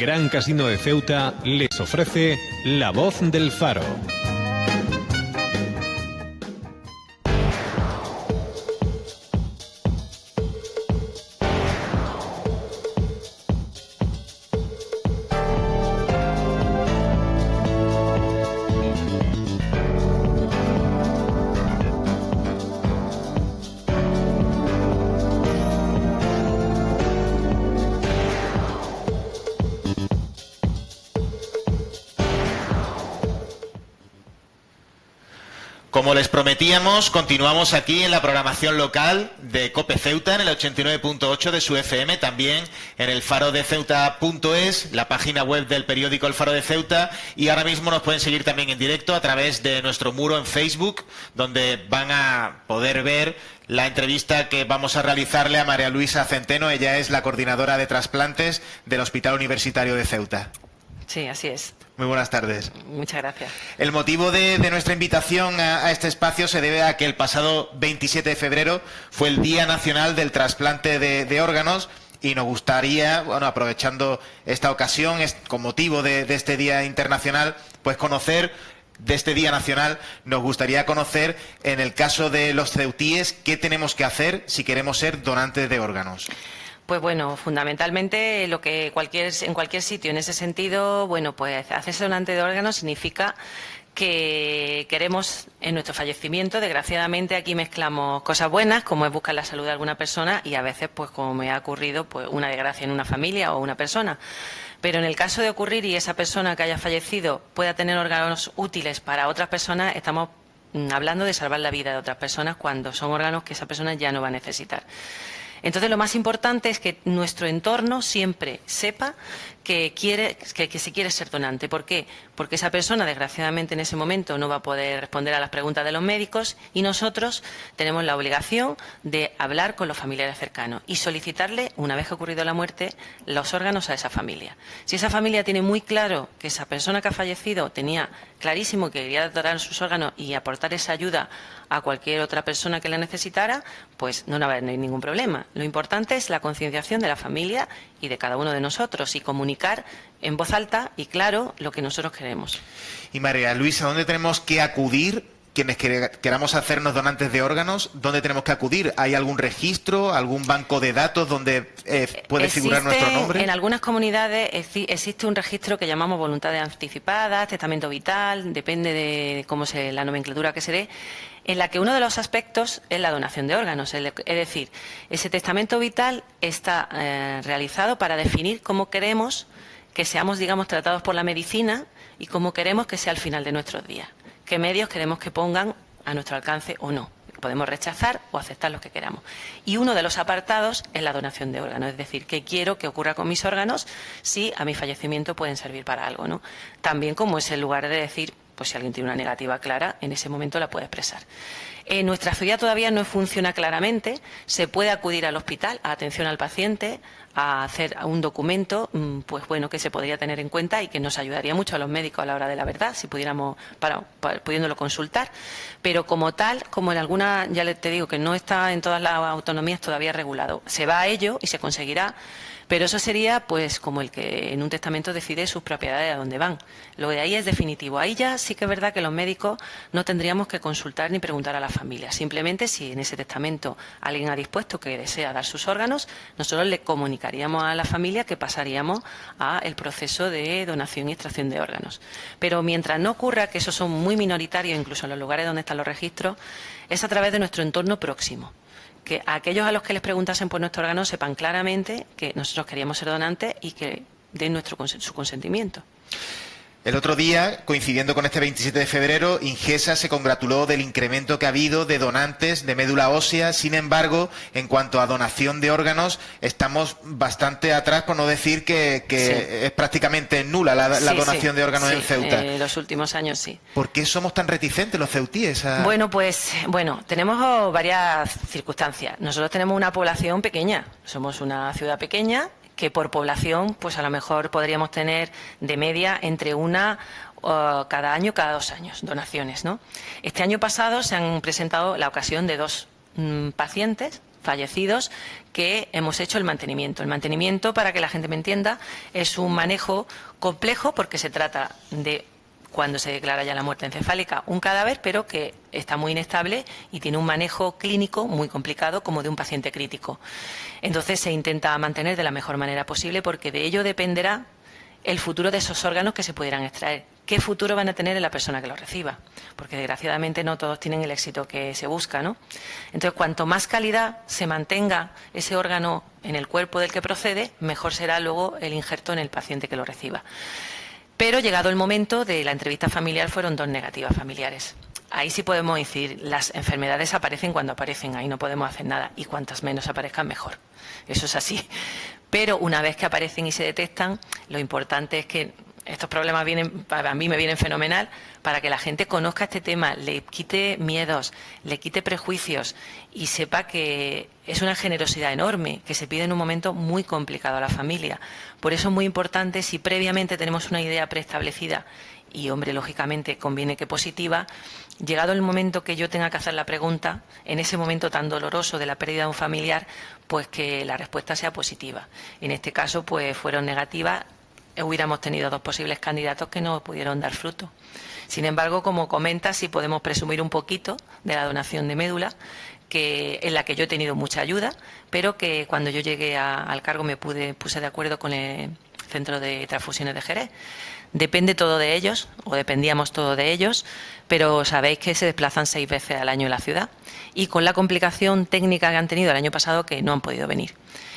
Gran Casino de Ceuta les ofrece La Voz del Faro. Como les prometíamos, continuamos aquí en la programación local de COPE Ceuta, en el 89.8 de su FM, también en el farodeceuta.es, la página web del periódico El Faro de Ceuta, y ahora mismo nos pueden seguir también en directo a través de nuestro muro en Facebook, donde van a poder ver la entrevista que vamos a realizarle a María Luisa Centeno. Ella es la coordinadora de trasplantes del Hospital Universitario de Ceuta. Sí, así es. Muy buenas tardes. Muchas gracias. El motivo de nuestra invitación a este espacio se debe a que el pasado 27 de febrero fue el Día Nacional del Trasplante de Órganos, y nos gustaría, bueno, aprovechando esta ocasión, con motivo de este Día Internacional, pues conocer de este Día Nacional, nos gustaría conocer, en el caso de los ceutíes, qué tenemos que hacer si queremos ser donantes de órganos. Pues bueno, fundamentalmente lo que en cualquier sitio en ese sentido, bueno, pues hacerse donante de órganos significa que queremos, en nuestro fallecimiento, desgraciadamente aquí mezclamos cosas buenas, como es buscar la salud de alguna persona, y a veces, pues como me ha ocurrido, pues una desgracia en una familia o una persona. Pero en el caso de ocurrir y esa persona que haya fallecido pueda tener órganos útiles para otras personas, estamos hablando de salvar la vida de otras personas cuando son órganos que esa persona ya no va a necesitar. Entonces, lo más importante es que nuestro entorno siempre sepa que se quiere ser donante. ¿Por qué? Porque esa persona, desgraciadamente, en ese momento no va a poder responder a las preguntas de los médicos, y nosotros tenemos la obligación de hablar con los familiares cercanos y solicitarle, una vez que ha ocurrido la muerte, los órganos a esa familia. Si esa familia tiene muy claro que esa persona que ha fallecido tenía clarísimo que quería donar sus órganos y aportar esa ayuda a cualquier otra persona que la necesitara, pues no va a haber ningún problema. Lo importante es la concienciación de la familia y de cada uno de nosotros, y comunicar en voz alta y claro lo que nosotros queremos. Y María Luisa, ¿dónde tenemos que acudir quienes queramos hacernos donantes de órganos? ¿Dónde tenemos que acudir? ¿Hay algún registro, algún banco de datos donde puede figurar nuestro nombre? En algunas comunidades existe un registro que llamamos voluntades anticipadas, testamento vital, depende de cómo sea la nomenclatura que se dé, en la que uno de los aspectos es la donación de órganos. Es decir, ese testamento vital está realizado para definir cómo queremos que seamos, digamos, tratados por la medicina y cómo queremos que sea al final de nuestros días. Qué medios queremos que pongan a nuestro alcance o no. Podemos rechazar o aceptar los que queramos. Y uno de los apartados es la donación de órganos, es decir, qué quiero que ocurra con mis órganos si a mi fallecimiento pueden servir para algo, ¿no? También como es el lugar de decir, pues si alguien tiene una negativa clara, en ese momento la puede expresar. En nuestra ciudad todavía no funciona claramente. Se puede acudir al hospital, a atención al paciente, a hacer un documento, pues bueno, que se podría tener en cuenta y que nos ayudaría mucho a los médicos a la hora de la verdad, si pudiéramos, pudiéndolo consultar. Pero como tal, como en alguna, ya te digo que no está en todas las autonomías todavía regulado. Se va a ello y se conseguirá. Pero eso sería pues como el que en un testamento decide sus propiedades a dónde van. Lo de ahí es definitivo. Ahí ya sí que es verdad que los médicos no tendríamos que consultar ni preguntar a la familia. Simplemente si en ese testamento alguien ha dispuesto que desea dar sus órganos, nosotros le comunicaríamos a la familia que pasaríamos al proceso de donación y extracción de órganos. Pero mientras no ocurra, que esos son muy minoritarios, incluso en los lugares donde están los registros, es a través de nuestro entorno próximo. Que a aquellos a los que les preguntasen por nuestro órgano sepan claramente que nosotros queríamos ser donantes y que den su consentimiento. El otro día, coincidiendo con este 27 de febrero, Ingesa se congratuló del incremento que ha habido de donantes de médula ósea. Sin embargo, en cuanto a donación de órganos, estamos bastante atrás, por no decir que sí, es prácticamente nula la donación de órganos en Ceuta. En los últimos años sí. ¿Por qué somos tan reticentes los ceutíes? Bueno, pues tenemos varias circunstancias. Nosotros tenemos una población pequeña, somos una ciudad pequeña, que por población, pues a lo mejor podríamos tener de media entre una cada año, cada 2 años, donaciones, ¿no? Este año pasado se han presentado la ocasión de 2 pacientes fallecidos que hemos hecho el mantenimiento. El mantenimiento, para que la gente me entienda, es un manejo complejo porque se trata de, cuando se declara ya la muerte encefálica, un cadáver, pero que está muy inestable y tiene un manejo clínico muy complicado, como de un paciente crítico. Entonces se intenta mantener de la mejor manera posible, porque de ello dependerá el futuro de esos órganos que se pudieran extraer. ¿Qué futuro van a tener en la persona que los reciba? Porque desgraciadamente no todos tienen el éxito que se busca, ¿no? Entonces, cuanto más calidad se mantenga ese órgano en el cuerpo del que procede, mejor será luego el injerto en el paciente que lo reciba. Pero llegado el momento de la entrevista familiar, fueron 2 negativas familiares. Ahí sí podemos decir, las enfermedades aparecen cuando aparecen, ahí no podemos hacer nada, y cuantas menos aparezcan mejor. Eso es así. Pero una vez que aparecen y se detectan, lo importante es que estos problemas vienen, a mí me vienen fenomenal, para que la gente conozca este tema, le quite miedos, le quite prejuicios y sepa que es una generosidad enorme que se pide en un momento muy complicado a la familia. Por eso es muy importante, si previamente tenemos una idea preestablecida, y hombre, lógicamente conviene que positiva, llegado el momento que yo tenga que hacer la pregunta, en ese momento tan doloroso de la pérdida de un familiar, pues que la respuesta sea positiva. En este caso, pues fueron negativas. Hubiéramos tenido 2 posibles candidatos que no pudieron dar fruto. Sin embargo, como comenta, sí podemos presumir un poquito de la donación de médula, en la que yo he tenido mucha ayuda, pero que cuando yo llegué al cargo me puse de acuerdo con el Centro de Transfusiones de Jerez. Depende todo de ellos, o dependíamos todo de ellos, pero sabéis que se desplazan 6 veces al año en la ciudad, y con la complicación técnica que han tenido el año pasado, que no han podido venir.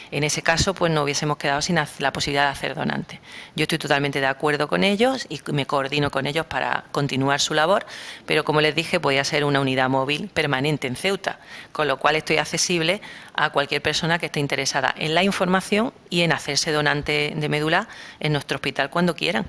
En ese caso, pues no hubiésemos quedado sin la posibilidad de hacer donante. Yo estoy totalmente de acuerdo con ellos y me coordino con ellos para continuar su labor, pero como les dije, voy a ser una unidad móvil permanente en Ceuta, con lo cual estoy accesible a cualquier persona que esté interesada en la información y en hacerse donante de médula en nuestro hospital cuando quieran.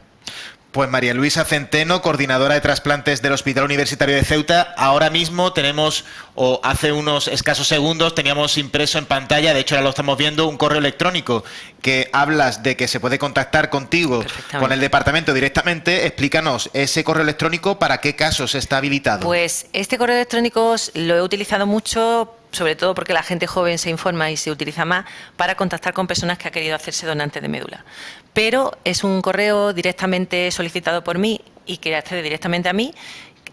Pues María Luisa Centeno, coordinadora de trasplantes del Hospital Universitario de Ceuta. Ahora mismo tenemos, o hace unos escasos segundos, teníamos impreso en pantalla, de hecho ahora lo estamos viendo, un correo electrónico que hablas de que se puede contactar contigo, con el departamento directamente. Explícanos, ese correo electrónico, ¿para qué casos está habilitado? Pues este correo electrónico lo he utilizado mucho, sobre todo porque la gente joven se informa y se utiliza más para contactar con personas que han querido hacerse donantes de médula. Pero es un correo directamente solicitado por mí y que accede directamente a mí,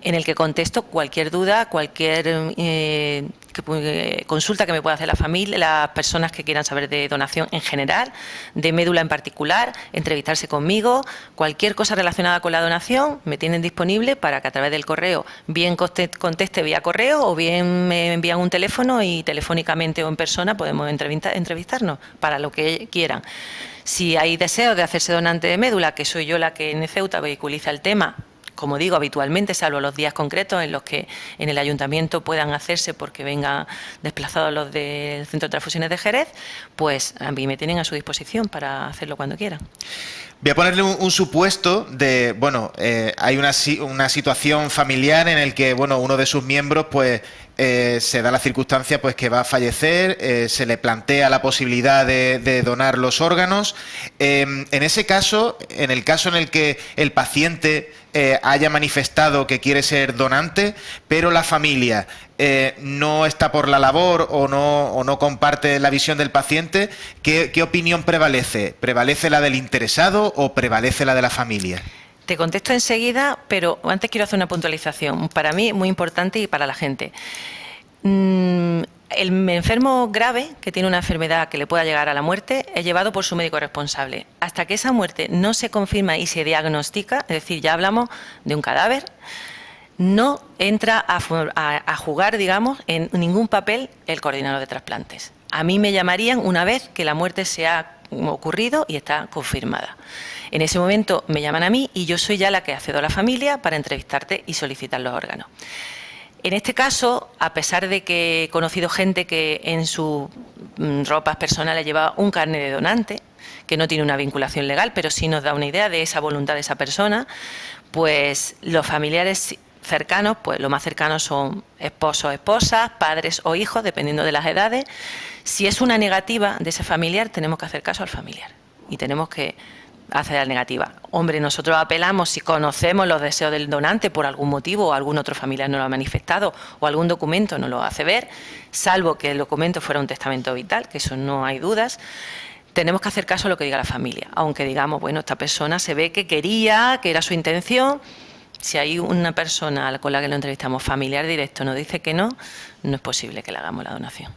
en el que contesto cualquier duda, cualquier consulta que me pueda hacer la familia, las personas que quieran saber de donación en general, de médula en particular, entrevistarse conmigo, cualquier cosa relacionada con la donación, me tienen disponible para que a través del correo bien conteste vía correo, o bien me envían un teléfono y telefónicamente o en persona podemos entrevistarnos para lo que quieran. Si hay deseo de hacerse donante de médula, que soy yo la que en Ceuta vehiculiza el tema, como digo, habitualmente, salvo los días concretos en los que en el ayuntamiento puedan hacerse porque vengan desplazados los del Centro de Transfusiones de Jerez, pues a mí me tienen a su disposición para hacerlo cuando quieran. Voy a ponerle un supuesto de, bueno, hay una situación familiar en el que, bueno, uno de sus miembros, pues, se da la circunstancia, pues, que va a fallecer, se le plantea la posibilidad de donar los órganos. En ese caso, en el caso en el que el paciente haya manifestado que quiere ser donante, pero la familia no está por la labor o no comparte la visión del paciente, ¿qué opinión prevalece? ¿Prevalece la del interesado o prevalece la de la familia? Te contesto enseguida, pero antes quiero hacer una puntualización, para mí muy importante y para la gente. El enfermo grave, que tiene una enfermedad que le pueda llegar a la muerte, es llevado por su médico responsable. Hasta que esa muerte no se confirma y se diagnostica, es decir, ya hablamos de un cadáver, no entra a jugar, digamos, en ningún papel el coordinador de trasplantes. A mí me llamarían una vez que la muerte se ha ocurrido y está confirmada. En ese momento me llaman a mí y yo soy ya la que accedo a la familia para entrevistarte y solicitar los órganos. En este caso, a pesar de que he conocido gente que en sus ropas personales lleva un carnet de donante, que no tiene una vinculación legal, pero sí nos da una idea de esa voluntad de esa persona, pues los familiares cercanos, pues lo más cercanos son esposos o esposas, padres o hijos, dependiendo de las edades. Si es una negativa de ese familiar, tenemos que hacer caso al familiar y tenemos que hace la negativa. Hombre, nosotros apelamos si conocemos los deseos del donante por algún motivo o algún otro familiar nos lo ha manifestado o algún documento nos lo hace ver, salvo que el documento fuera un testamento vital, que eso no hay dudas. Tenemos que hacer caso a lo que diga la familia, aunque digamos, bueno, esta persona se ve que quería, que era su intención. Si hay una persona con la que lo entrevistamos, familiar directo, nos dice que no, no es posible que le hagamos la donación.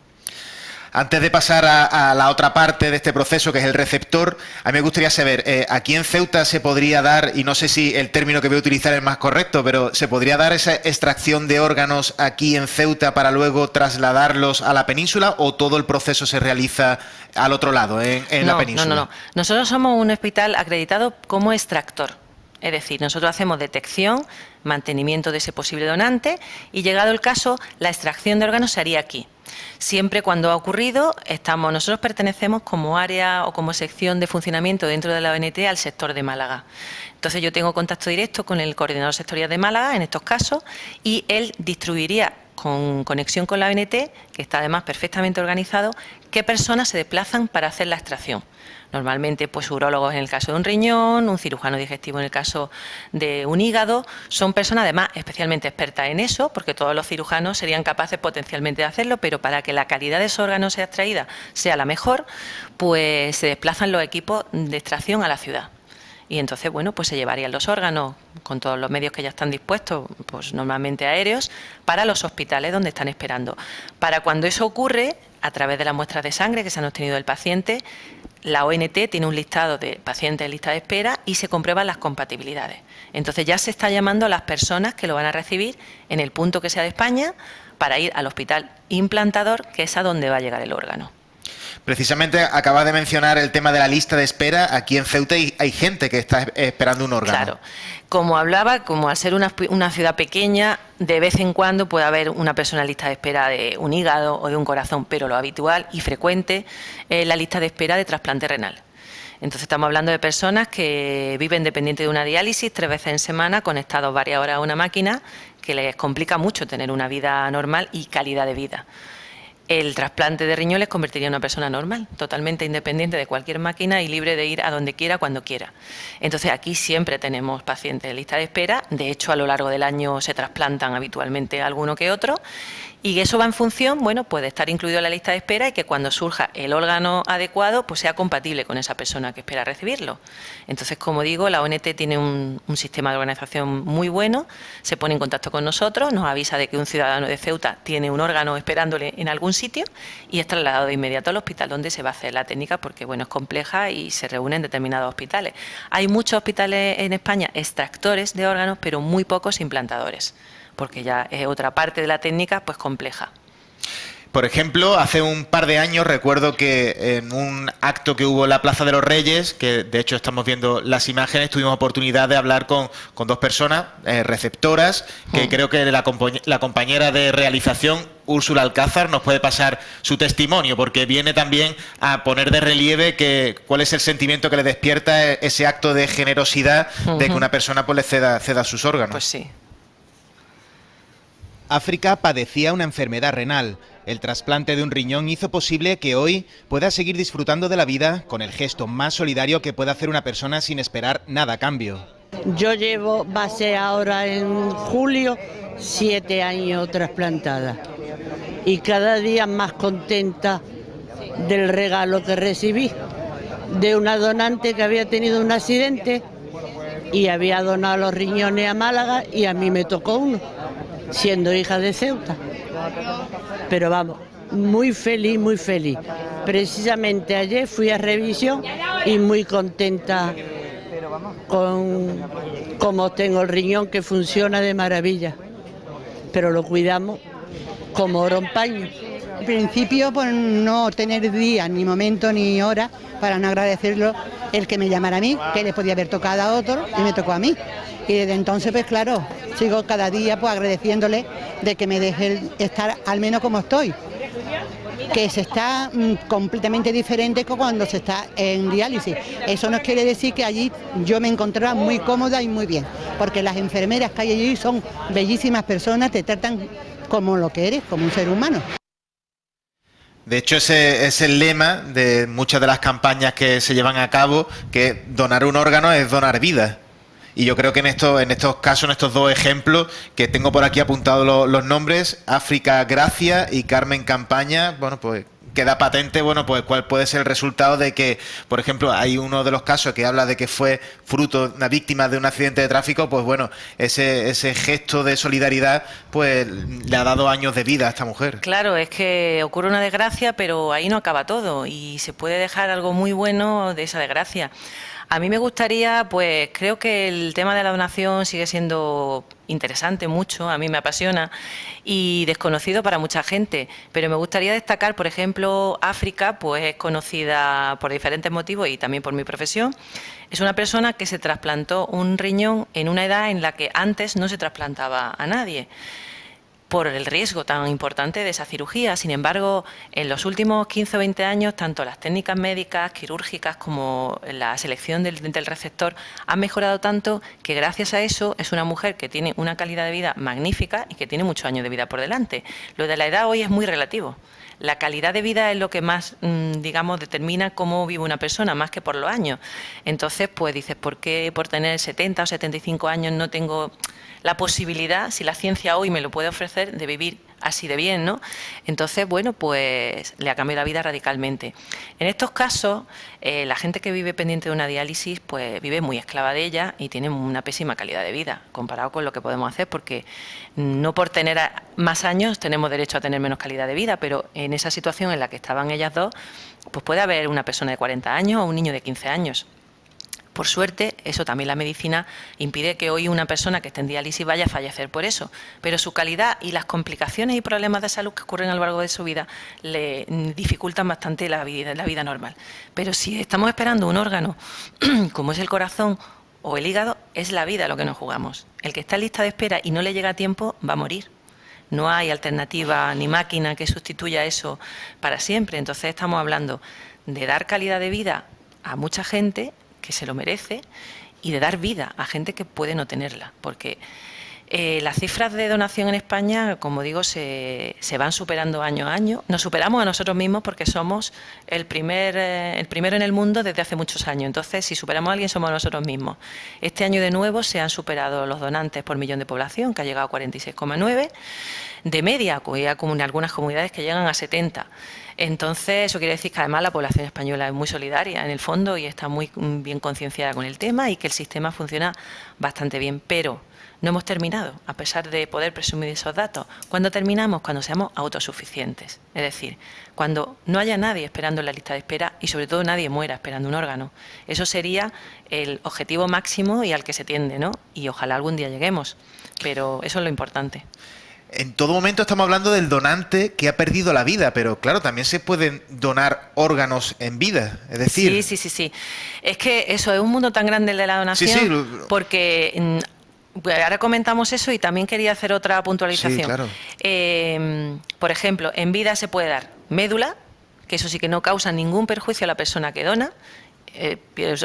Antes de pasar a la otra parte de este proceso, que es el receptor, a mí me gustaría saber, aquí en Ceuta se podría dar, y no sé si el término que voy a utilizar es más correcto, pero ¿se podría dar esa extracción de órganos aquí en Ceuta para luego trasladarlos a la península, o todo el proceso se realiza al otro lado, en la península? No. Nosotros somos un hospital acreditado como extractor. Es decir, nosotros hacemos detección, mantenimiento de ese posible donante y, llegado el caso, la extracción de órganos se haría aquí. Siempre cuando ha ocurrido, nosotros pertenecemos como área o como sección de funcionamiento dentro de la ONT al sector de Málaga. Entonces yo tengo contacto directo con el coordinador sectorial de Málaga en estos casos y él distribuiría con conexión con la ONT, que está además perfectamente organizado, qué personas se desplazan para hacer la extracción. Normalmente, pues urólogos en el caso de un riñón, un cirujano digestivo en el caso de un hígado. Son personas además especialmente expertas en eso, porque todos los cirujanos serían capaces potencialmente de hacerlo, pero para que la calidad de esos órganos sea extraída sea la mejor, pues se desplazan los equipos de extracción a la ciudad. Y entonces, bueno, pues se llevarían los órganos con todos los medios que ya están dispuestos, pues normalmente aéreos, para los hospitales donde están esperando. Para cuando eso ocurre, a través de las muestras de sangre que se han obtenido del paciente, la ONT tiene un listado de pacientes en lista de espera y se comprueban las compatibilidades. Entonces ya se está llamando a las personas que lo van a recibir en el punto que sea de España para ir al hospital implantador, que es a donde va a llegar el órgano. Precisamente acabas de mencionar el tema de la lista de espera. Aquí en Ceuta hay gente que está esperando un órgano. Claro. Como hablaba, como al ser una ciudad pequeña, de vez en cuando puede haber una persona en lista de espera de un hígado o de un corazón, pero lo habitual y frecuente es la lista de espera de trasplante renal. Entonces estamos hablando de personas que viven dependientes de una diálisis 3 veces en semana, conectados varias horas a una máquina, que les complica mucho tener una vida normal y calidad de vida. El trasplante de riñón les convertiría en una persona normal, totalmente independiente de cualquier máquina y libre de ir a donde quiera, cuando quiera. Entonces aquí siempre tenemos pacientes en lista de espera. De hecho, a lo largo del año se trasplantan habitualmente alguno que otro. Y eso va en función, bueno, pues de estar incluido en la lista de espera y que cuando surja el órgano adecuado, pues sea compatible con esa persona que espera recibirlo. Entonces, como digo, la ONT tiene un sistema de organización muy bueno, se pone en contacto con nosotros, nos avisa de que un ciudadano de Ceuta tiene un órgano esperándole en algún sitio y es trasladado de inmediato al hospital donde se va a hacer la técnica, porque bueno, es compleja y se reúnen determinados hospitales. Hay muchos hospitales en España extractores de órganos, pero muy pocos implantadores, porque ya es otra parte de la técnica pues compleja. Por ejemplo, hace un par de años recuerdo que en un acto que hubo en la Plaza de los Reyes, que de hecho estamos viendo las imágenes, tuvimos oportunidad de hablar con 2 personas receptoras, que creo que la compañera de realización, Úrsula Alcázar, nos puede pasar su testimonio, porque viene también a poner de relieve cuál es el sentimiento que le despierta ese acto de generosidad de que una persona pues le ceda sus órganos. Pues sí. África padecía una enfermedad renal. El trasplante de un riñón hizo posible que hoy pueda seguir disfrutando de la vida con el gesto más solidario que puede hacer una persona sin esperar nada a cambio. Yo va a ser ahora en julio, 7 años trasplantada. Y cada día más contenta del regalo que recibí de una donante que había tenido un accidente y había donado los riñones a Málaga y a mí me tocó uno, siendo hija de Ceuta. Pero vamos, muy feliz, muy feliz. Precisamente ayer fui a revisión y muy contenta con cómo tengo el riñón, que funciona de maravilla. Pero lo cuidamos como oro en paño. En principio, por no tener día, ni momento, ni hora, para no agradecerlo, el que me llamara a mí, que le podía haber tocado a otro y me tocó a mí. Y desde entonces, pues claro, sigo cada día pues agradeciéndole de que me deje estar al menos como estoy. Que se está completamente diferente que cuando se está en diálisis. Eso no quiere decir que allí yo me encontraba muy cómoda y muy bien, porque las enfermeras que hay allí son bellísimas personas, te tratan como lo que eres, como un ser humano. De hecho, ese es el lema de muchas de las campañas que se llevan a cabo, que donar un órgano es donar vida. Y yo creo que en estos casos, en estos dos ejemplos, que tengo por aquí apuntados los nombres, África Gracia y Carmen Campaña, bueno, pues queda patente, bueno, pues cuál puede ser el resultado de que, por ejemplo, hay uno de los casos que habla de que fue fruto, una víctima de un accidente de tráfico, pues bueno, ese gesto de solidaridad, pues le ha dado años de vida a esta mujer. Claro, es que ocurre una desgracia, pero ahí no acaba todo y se puede dejar algo muy bueno de esa desgracia. A mí me gustaría, pues creo que el tema de la donación sigue siendo interesante mucho, a mí me apasiona y desconocido para mucha gente, pero me gustaría destacar, por ejemplo, África, pues es conocida por diferentes motivos y también por mi profesión. Es una persona que se trasplantó un riñón en una edad en la que antes no se trasplantaba a nadie, por el riesgo tan importante de esa cirugía. Sin embargo, en los últimos 15 o 20 años, tanto las técnicas médicas, quirúrgicas, como la selección del receptor han mejorado tanto que gracias a eso es una mujer que tiene una calidad de vida magnífica y que tiene muchos años de vida por delante. Lo de la edad hoy es muy relativo. La calidad de vida es lo que más, digamos, determina cómo vive una persona, más que por los años. Entonces, pues dices, ¿por qué por tener 70 o 75 años no tengo la posibilidad, si la ciencia hoy me lo puede ofrecer, de vivir así de bien, ¿no? Entonces, bueno, pues le ha cambiado la vida radicalmente. En estos casos, la gente que vive pendiente de una diálisis, pues vive muy esclava de ella y tiene una pésima calidad de vida, comparado con lo que podemos hacer, porque no por tener más años tenemos derecho a tener menos calidad de vida, pero en esa situación en la que estaban ellas dos, pues puede haber una persona de 40 años o un niño de 15 años. Por suerte, eso también la medicina impide que hoy una persona que esté en diálisis vaya a fallecer por eso, pero su calidad y las complicaciones y problemas de salud que ocurren a lo largo de su vida le dificultan bastante la vida normal. Pero si estamos esperando un órgano como es el corazón o el hígado, es la vida lo que nos jugamos. El que está en lista de espera y no le llega a tiempo va a morir. No hay alternativa ni máquina que sustituya eso para siempre. Entonces estamos hablando de dar calidad de vida a mucha gente que se lo merece y de dar vida a gente que puede no tenerla, porque las cifras de donación en España, como digo, se van superando año a año. Nos superamos a nosotros mismos porque somos el primero en el mundo desde hace muchos años. Entonces, si superamos a alguien, somos nosotros mismos. Este año de nuevo se han superado los donantes por millón de población, que ha llegado a 46,9. De media, hay algunas comunidades que llegan a 70. Entonces, eso quiere decir que además la población española es muy solidaria en el fondo y está muy bien concienciada con el tema y que el sistema funciona bastante bien. Pero no hemos terminado, a pesar de poder presumir esos datos. ¿Cuándo terminamos? Cuando seamos autosuficientes. Es decir, cuando no haya nadie esperando en la lista de espera y sobre todo nadie muera esperando un órgano. Eso sería el objetivo máximo y al que se tiende, ¿no? Y ojalá algún día lleguemos, pero eso es lo importante. En todo momento estamos hablando del donante que ha perdido la vida, pero claro, también se pueden donar órganos en vida, es decir... Sí. Es que eso es un mundo tan grande el de la donación, porque ahora comentamos eso y también quería hacer otra puntualización. Sí, claro. Por ejemplo, en vida se puede dar médula, que eso sí que no causa ningún perjuicio a la persona que dona.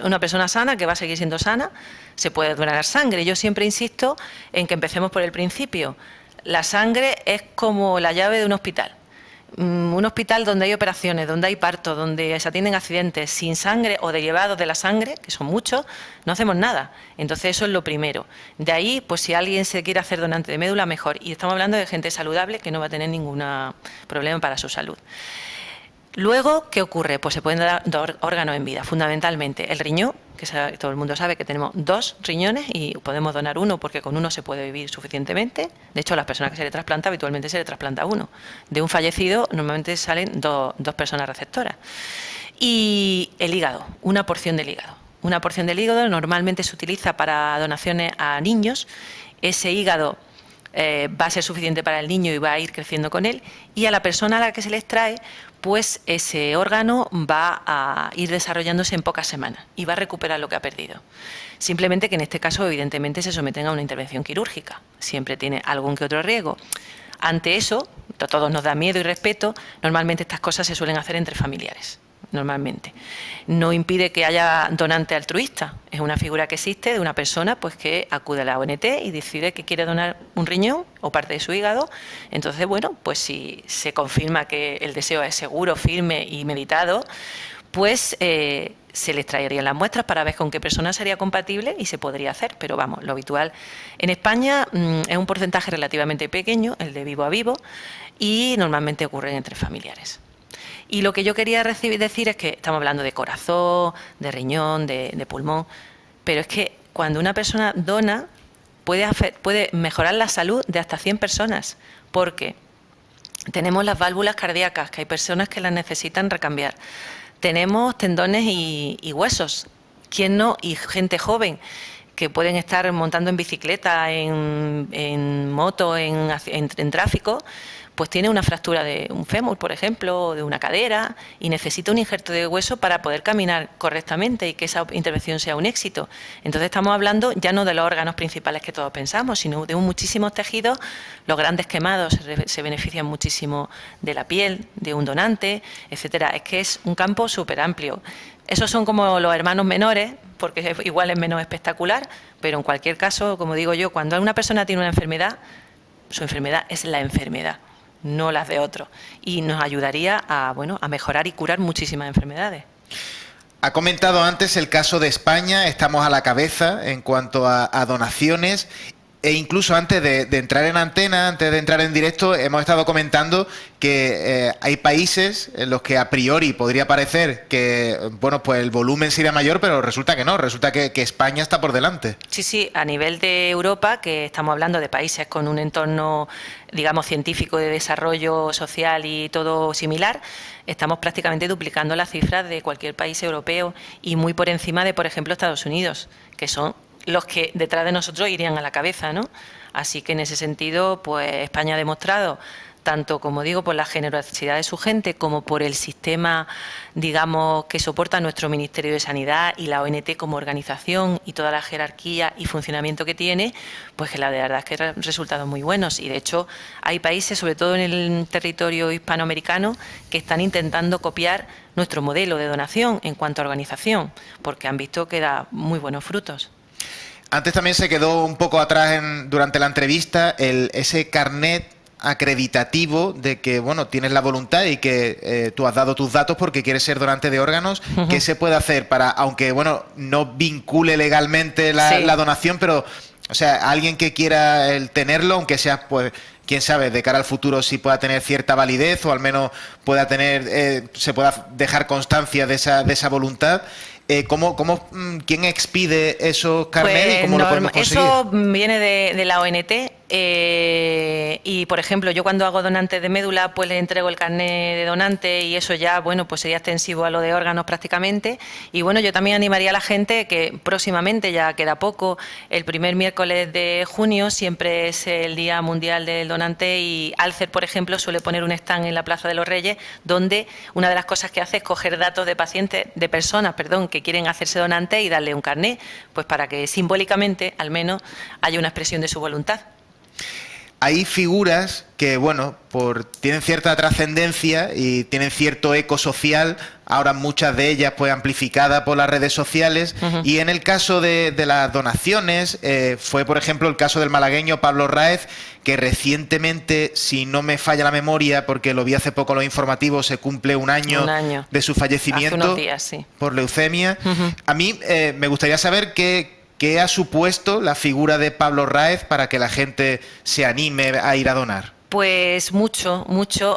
Una persona sana que va a seguir siendo sana, se puede donar sangre. Yo siempre insisto en que empecemos por el principio. La sangre es como la llave de un hospital. Un hospital donde hay operaciones, donde hay partos, donde se atienden accidentes, sin sangre o derivados de la sangre, que son muchos, no hacemos nada. Entonces eso es lo primero. De ahí, pues si alguien se quiere hacer donante de médula, mejor. Y estamos hablando de gente saludable que no va a tener ningún problema para su salud. Luego, ¿qué ocurre? Pues se pueden dar órganos en vida, fundamentalmente el riñón, que todo el mundo sabe que tenemos 2 riñones y podemos donar uno porque con uno se puede vivir suficientemente. De hecho, a las personas que se le trasplanta, habitualmente se le trasplanta uno. De un fallecido, normalmente salen dos personas receptoras. Y el hígado, una porción del hígado. Una porción del hígado normalmente se utiliza para donaciones a niños. Ese hígado va a ser suficiente para el niño y va a ir creciendo con él, y a la persona a la que se le extrae, pues ese órgano va a ir desarrollándose en pocas semanas y va a recuperar lo que ha perdido. Simplemente que en este caso, evidentemente, se someten a una intervención quirúrgica. Siempre tiene algún que otro riesgo. Ante eso, a todos nos da miedo y respeto, normalmente estas cosas se suelen hacer entre familiares. normalmente. No impide que haya donante altruista. Es una figura que existe de una persona pues que acude a la ONT y decide que quiere donar un riñón o parte de su hígado. Entonces, bueno, pues si se confirma que el deseo es seguro, firme y meditado, pues se les traerían las muestras para ver con qué persona sería compatible y se podría hacer. Pero vamos, lo habitual en España es un porcentaje relativamente pequeño, el de vivo a vivo, y normalmente ocurren entre familiares. Y lo que yo quería decir es que estamos hablando de corazón, de riñón, de pulmón, pero es que cuando una persona dona puede mejorar la salud de hasta 100 personas, porque tenemos las válvulas cardíacas, que hay personas que las necesitan recambiar. Tenemos tendones y huesos, ¿quién no? Y gente joven que pueden estar montando en bicicleta, en moto, en tráfico, pues tiene una fractura de un fémur, por ejemplo, o de una cadera y necesita un injerto de hueso para poder caminar correctamente y que esa intervención sea un éxito. Entonces estamos hablando ya no de los órganos principales que todos pensamos, sino de muchísimos tejidos. Los grandes quemados se benefician muchísimo de la piel, de un donante, etcétera. Es que es un campo súper amplio. Esos son como los hermanos menores, porque igual es menos espectacular, pero en cualquier caso, como digo yo, cuando una persona tiene una enfermedad, su enfermedad es la enfermedad, no las de otros, y nos ayudaría a mejorar y curar muchísimas enfermedades. Ha comentado antes el caso de España, estamos a la cabeza en cuanto a donaciones, e incluso antes de entrar en antena, antes de entrar en directo, hemos estado comentando que hay países en los que a priori podría parecer que bueno, pues el volumen sería mayor, pero resulta que no, resulta que España está por delante. Sí, a nivel de Europa, que estamos hablando de países con un entorno, digamos, científico, de desarrollo social y todo similar, estamos prácticamente duplicando las cifras de cualquier país europeo y muy por encima de, por ejemplo, Estados Unidos, que son los que detrás de nosotros irían a la cabeza, ¿no? Así que en ese sentido, pues España ha demostrado, tanto, como digo, por la generosidad de su gente, como por el sistema, digamos, que soporta nuestro Ministerio de Sanidad y la ONT como organización y toda la jerarquía y funcionamiento que tiene, pues que la verdad es que resultados muy buenos. Y de hecho hay países, sobre todo en el territorio hispanoamericano, que están intentando copiar nuestro modelo de donación en cuanto a organización, porque han visto que da muy buenos frutos. Antes también se quedó un poco atrás durante la entrevista ese carnet acreditativo de que bueno, tienes la voluntad y que tú has dado tus datos porque quieres ser donante de órganos. ¿Qué se puede hacer para, aunque bueno, no vincule legalmente la donación, pero o sea, alguien que quiera tenerlo, aunque sea, pues quién sabe, de cara al futuro si pueda tener cierta validez o al menos pueda tener, se pueda dejar constancia de esa voluntad? ¿Quién expide esos carnets y cómo lo podemos conseguir? Eso viene de la ONT y, por ejemplo, yo cuando hago donante de médula, pues le entrego el carnet de donante y eso ya, bueno, pues sería extensivo a lo de órganos prácticamente. Y bueno, yo también animaría a la gente que próximamente, ya queda poco, el primer miércoles de junio siempre es el Día Mundial del Donante y Alcer, por ejemplo, suele poner un stand en la Plaza de los Reyes donde una de las cosas que hace es coger datos de pacientes, de personas, que quieren hacerse donante y darle un carnet, pues para que simbólicamente, al menos, haya una expresión de su voluntad. Hay figuras que, bueno, tienen cierta trascendencia y tienen cierto eco social, ahora muchas de ellas pues amplificadas por las redes sociales, y en el caso de las donaciones, fue por ejemplo el caso del malagueño Pablo Ráez, que recientemente, si no me falla la memoria, porque lo vi hace poco en los informativos, se cumple un año de su fallecimiento. Hace unos días, sí. Por leucemia. A mí me gustaría saber ¿qué ha supuesto la figura de Pablo Ráez para que la gente se anime a ir a donar? Pues mucho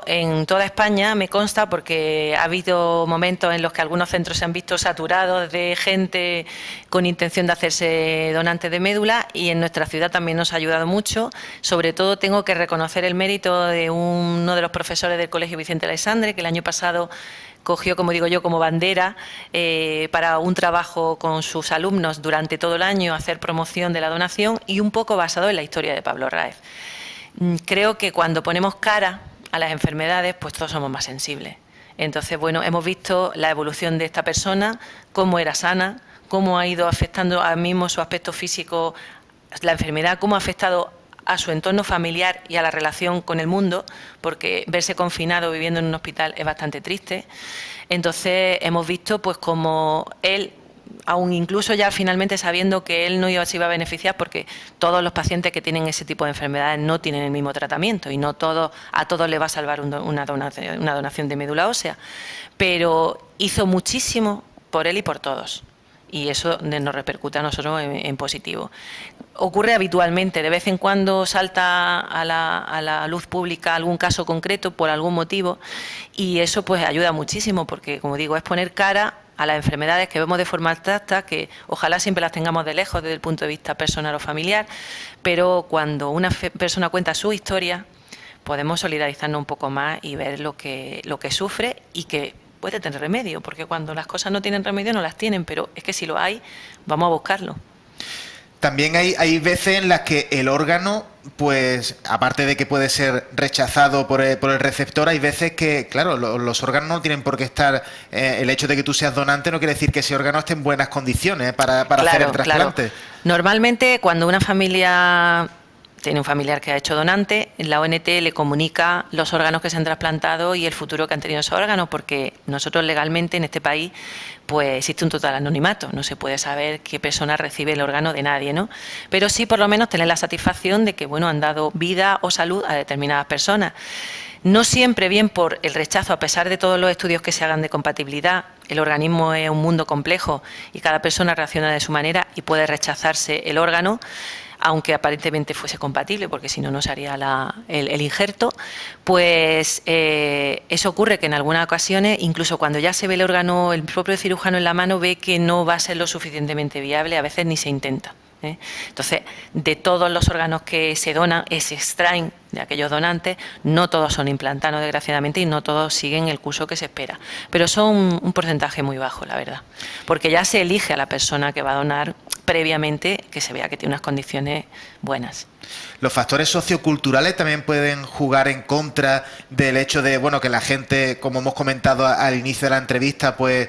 en toda España, me consta, porque ha habido momentos en los que algunos centros se han visto saturados de gente con intención de hacerse donante de médula, y en nuestra ciudad también nos ha ayudado mucho. Sobre todo tengo que reconocer el mérito de uno de los profesores del Colegio Vicente Aleixandre, que el año pasado cogió, como digo yo, como bandera para un trabajo con sus alumnos durante todo el año, hacer promoción de la donación y un poco basado en la historia de Pablo Ráez. Creo que cuando ponemos cara a las enfermedades, pues todos somos más sensibles. Entonces, bueno, hemos visto la evolución de esta persona, cómo era sana, cómo ha ido afectando al mismo su aspecto físico, la enfermedad, cómo ha afectado a su entorno familiar y a la relación con el mundo, porque verse confinado viviendo en un hospital es bastante triste. Entonces hemos visto pues como él, aún incluso ya finalmente sabiendo que él no se iba a beneficiar, porque todos los pacientes que tienen ese tipo de enfermedades no tienen el mismo tratamiento y no a todos les va a salvar una donación de médula ósea, pero hizo muchísimo por él y por todos. Y eso nos repercute a nosotros en positivo. Ocurre habitualmente, de vez en cuando salta a la luz pública algún caso concreto por algún motivo, y eso pues ayuda muchísimo, porque como digo, es poner cara a las enfermedades que vemos de forma abstracta, que ojalá siempre las tengamos de lejos desde el punto de vista personal o familiar, pero cuando una persona cuenta su historia, podemos solidarizarnos un poco más y ver lo que sufre y que puede tener remedio, porque cuando las cosas no tienen remedio no las tienen, pero es que si lo hay, vamos a buscarlo. También hay veces en las que el órgano, pues aparte de que puede ser rechazado por el receptor, hay veces que, claro, los órganos no tienen por qué estar, el hecho de que tú seas donante no quiere decir que ese órgano esté en buenas condiciones para hacer el trasplante. Claro. Normalmente cuando una familia tiene un familiar que ha hecho donante, la ONT le comunica los órganos que se han trasplantado y el futuro que han tenido esos órganos, porque nosotros legalmente en este país pues existe un total anonimato, no se puede saber qué persona recibe el órgano de nadie, ¿no? Pero sí por lo menos tener la satisfacción de que bueno, han dado vida o salud a determinadas personas. No siempre bien por el rechazo, a pesar de todos los estudios que se hagan de compatibilidad. El organismo es un mundo complejo y cada persona reacciona de su manera y puede rechazarse el órgano, aunque aparentemente fuese compatible, porque si no, no se haría el injerto, pues eso ocurre que en algunas ocasiones, incluso cuando ya se ve el órgano, el propio cirujano en la mano ve que no va a ser lo suficientemente viable, a veces ni se intenta. Entonces, de todos los órganos que se donan, se extraen de aquellos donantes, no todos son implantados, desgraciadamente, y no todos siguen el curso que se espera. Pero son un porcentaje muy bajo, la verdad, porque ya se elige a la persona que va a donar previamente, que se vea que tiene unas condiciones buenas. Los factores socioculturales también pueden jugar en contra del hecho de, bueno, que la gente, como hemos comentado al inicio de la entrevista, pues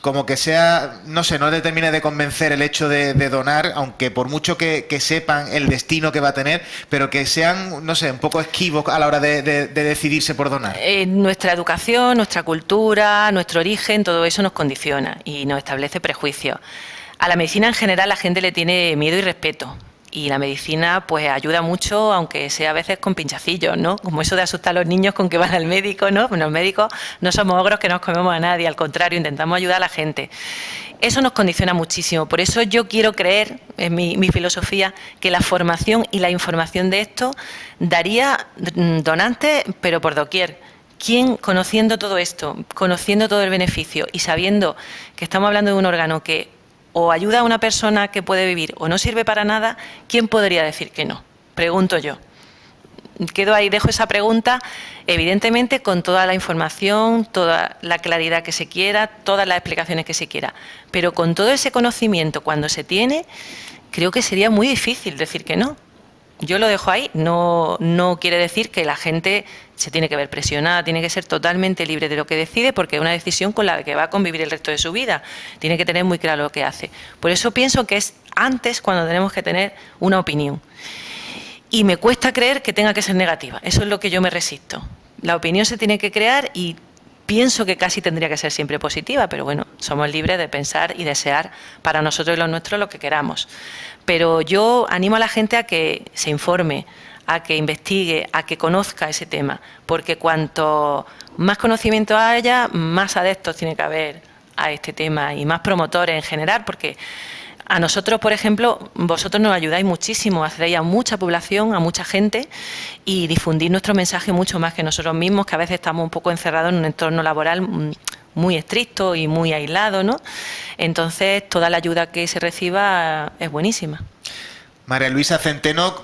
como que sea, no sé, no le termine de convencer el hecho de donar, aunque por mucho que sepan el destino que va a tener, pero que sean, no sé, un poco esquivos a la hora de decidirse por donar. Nuestra educación, nuestra cultura, nuestro origen, todo eso nos condiciona y nos establece prejuicios. A la medicina en general la gente le tiene miedo y respeto. Y la medicina pues ayuda mucho, aunque sea a veces con pinchacillos, ¿no? Como eso de asustar a los niños con que van al médico, ¿no? Bueno, los médicos no somos ogros que nos comemos a nadie, al contrario, intentamos ayudar a la gente. Eso nos condiciona muchísimo. Por eso yo quiero creer, en mi filosofía, que la formación y la información de esto daría donantes, pero por doquier. ¿Quién, conociendo todo esto, conociendo todo el beneficio y sabiendo que estamos hablando de un órgano que o ayuda a una persona que puede vivir o no sirve para nada, ¿quién podría decir que no? Pregunto yo. Quedo ahí, dejo esa pregunta, evidentemente con toda la información, toda la claridad que se quiera, todas las explicaciones que se quiera, pero con todo ese conocimiento cuando se tiene, creo que sería muy difícil decir que no. Yo lo dejo ahí, no quiere decir que la gente se tiene que ver presionada, tiene que ser totalmente libre de lo que decide, porque es una decisión con la que va a convivir el resto de su vida, tiene que tener muy claro lo que hace. Por eso pienso que es antes cuando tenemos que tener una opinión. Y me cuesta creer que tenga que ser negativa, eso es lo que yo me resisto. La opinión se tiene que crear y pienso que casi tendría que ser siempre positiva, pero bueno, somos libres de pensar y desear para nosotros y los nuestros lo que queramos. Pero yo animo a la gente a que se informe, a que investigue, a que conozca ese tema, porque cuanto más conocimiento haya, más adeptos tiene que haber a este tema y más promotores en general, porque a nosotros, por ejemplo, vosotros nos ayudáis muchísimo, hacéis a mucha población, a mucha gente y difundís nuestro mensaje mucho más que nosotros mismos, que a veces estamos un poco encerrados en un entorno laboral muy estricto y muy aislado, ¿no? Entonces, toda la ayuda que se reciba es buenísima. María Luisa Centeno,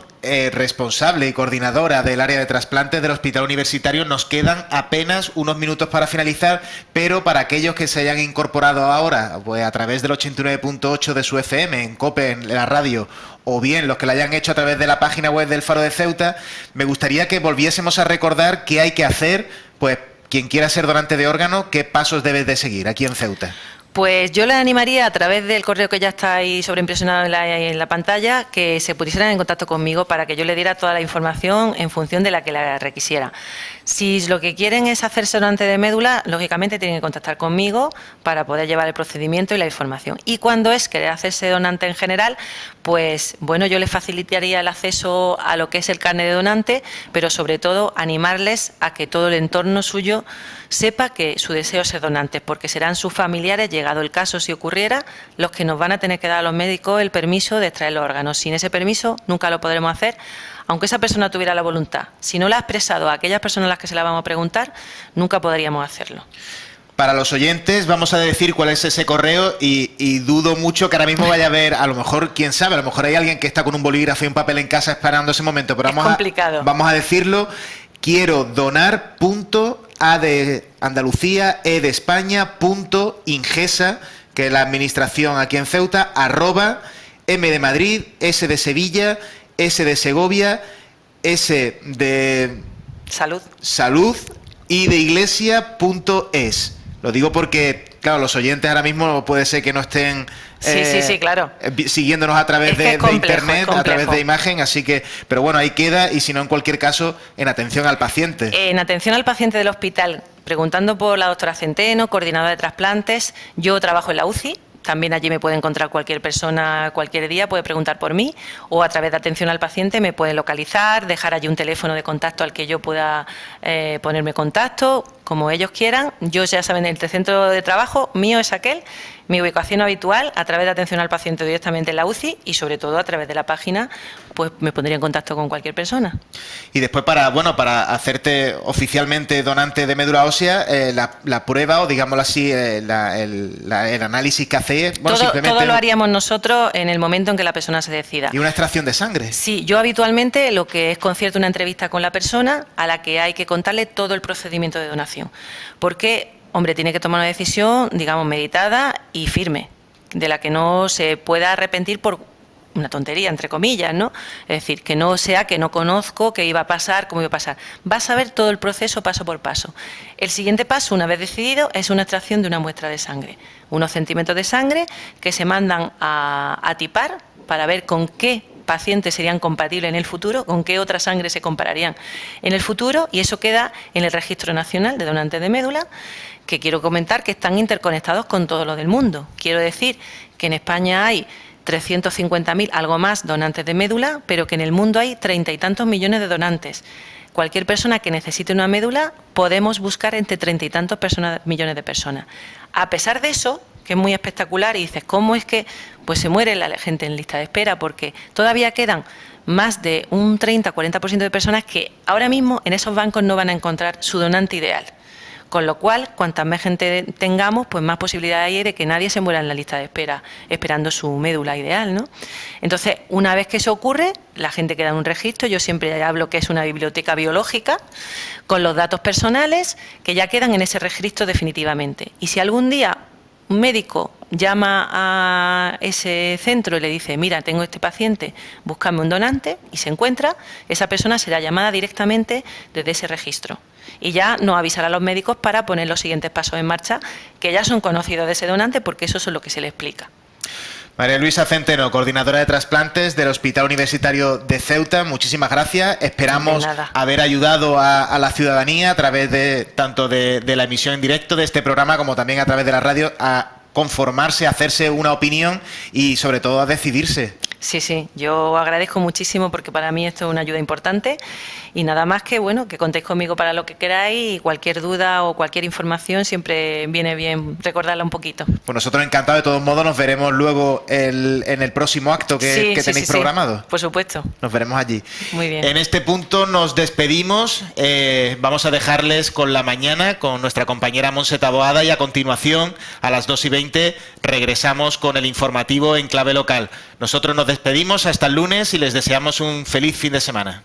responsable y coordinadora del área de trasplantes del Hospital Universitario, nos quedan apenas unos minutos para finalizar, pero para aquellos que se hayan incorporado ahora, pues a través del 89.8 de su FM, en COPE, en la radio, o bien los que lo hayan hecho a través de la página web del Faro de Ceuta, me gustaría que volviésemos a recordar qué hay que hacer, pues quien quiera ser donante de órganos, qué pasos debe de seguir aquí en Ceuta. Pues yo les animaría a través del correo que ya está ahí sobreimpresionado en la pantalla, que se pusieran en contacto conmigo para que yo le diera toda la información en función de la que la requisiera. Si lo que quieren es hacerse donante de médula, lógicamente tienen que contactar conmigo para poder llevar el procedimiento y la información. Y cuando es querer hacerse donante en general, pues bueno, yo les facilitaría el acceso a lo que es el carnet de donante, pero sobre todo animarles a que todo el entorno suyo sepa que su deseo es ser donante, porque serán sus familiares, llegado el caso si ocurriera, los que nos van a tener que dar a los médicos el permiso de extraer los órganos. Sin ese permiso nunca lo podremos hacer, aunque esa persona tuviera la voluntad. Si no la ha expresado a aquellas personas a las que se la vamos a preguntar, nunca podríamos hacerlo. Para los oyentes vamos a decir cuál es ese correo y dudo mucho que ahora mismo vaya a haber, a lo mejor, quién sabe, a lo mejor hay alguien que está con un bolígrafo y un papel en casa esperando ese momento, pero vamos a decirlo. Quiero donar .a de Andalucía, E de España, .ingesa, que es la administración aquí en Ceuta, @ M de Madrid, S de Sevilla, S de Segovia, S de Salud y de Iglesia.es. Lo digo porque, claro, los oyentes ahora mismo puede ser que no estén sí, claro, siguiéndonos a través de internet, a través de imagen, así que, pero bueno, ahí queda, y si no, en cualquier caso, en atención al paciente. En atención al paciente del hospital, preguntando por la doctora Centeno, coordinadora de trasplantes, yo trabajo en la UCI. También allí me puede encontrar cualquier persona, cualquier día, puede preguntar por mí, o a través de atención al paciente me puede localizar, dejar allí un teléfono de contacto al que yo pueda ponerme contacto, como ellos quieran. Yo, ya saben, el centro de trabajo mío es aquel, mi ubicación habitual, a través de atención al paciente directamente en la UCI y sobre todo a través de la página, pues me pondría en contacto con cualquier persona. Y después para hacerte oficialmente donante de médula ósea, la prueba, o digámoslo así, el análisis que hacéis, bueno, todo lo haríamos nosotros en el momento en que la persona se decida. ¿Y una extracción de sangre? Sí, yo habitualmente lo que es concierto una entrevista con la persona a la que hay que contarle todo el procedimiento de donación. Porque, hombre, tiene que tomar una decisión, digamos, meditada y firme, de la que no se pueda arrepentir por una tontería, entre comillas, ¿no? Es decir, que no sea que no conozco qué iba a pasar, cómo iba a pasar. Vas a ver todo el proceso paso por paso. El siguiente paso, una vez decidido, es una extracción de una muestra de sangre. Unos centímetros de sangre que se mandan a tipar para ver con qué pacientes serían compatibles en el futuro, con qué otra sangre se compararían en el futuro, y eso queda en el Registro Nacional de Donantes de Médula, que quiero comentar que están interconectados con todo lo del mundo. Quiero decir que en España hay 350.000, algo más, donantes de médula, pero que en el mundo hay 30 y tantos millones de donantes. Cualquier persona que necesite una médula, podemos buscar entre 30 y tantos millones de personas. A pesar de eso, que es muy espectacular, y dices, ¿cómo es que pues se muere la gente en lista de espera? Porque todavía quedan más de un 30-40% de personas que ahora mismo en esos bancos no van a encontrar su donante ideal. Con lo cual, cuantas más gente tengamos, pues más posibilidad hay de que nadie se muera en la lista de espera esperando su médula ideal, ¿no? Entonces, una vez que eso ocurre, la gente queda en un registro. Yo siempre hablo que es una biblioteca biológica con los datos personales que ya quedan en ese registro definitivamente. Y si algún día un médico llama a ese centro y le dice, mira, tengo este paciente, búscame un donante, y se encuentra, esa persona será llamada directamente desde ese registro. Y ya nos avisará a los médicos para poner los siguientes pasos en marcha, que ya son conocidos de ese donante, porque eso es lo que se le explica. María Luisa Centeno, coordinadora de trasplantes del Hospital Universitario de Ceuta, muchísimas gracias. Esperamos haber ayudado a la ciudadanía a través de tanto de la emisión en directo de este programa como también a través de la radio a conformarse, a hacerse una opinión y sobre todo a decidirse. Sí, sí, yo agradezco muchísimo porque para mí esto es una ayuda importante y nada más que, bueno, que contéis conmigo para lo que queráis y cualquier duda o cualquier información siempre viene bien recordarla un poquito. Pues nosotros encantados, de todos modos nos veremos luego en el próximo acto que tenéis programado. Sí, por supuesto. Nos veremos allí. Muy bien. En este punto nos despedimos, vamos a dejarles con la mañana con nuestra compañera Montse Taboada y a continuación a las 2:20 regresamos con el informativo en clave local. Nosotros nos despedimos hasta el lunes y les deseamos un feliz fin de semana.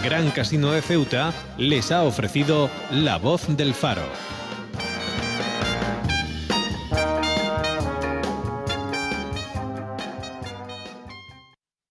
Gran Casino de Ceuta les ha ofrecido La Voz del Faro.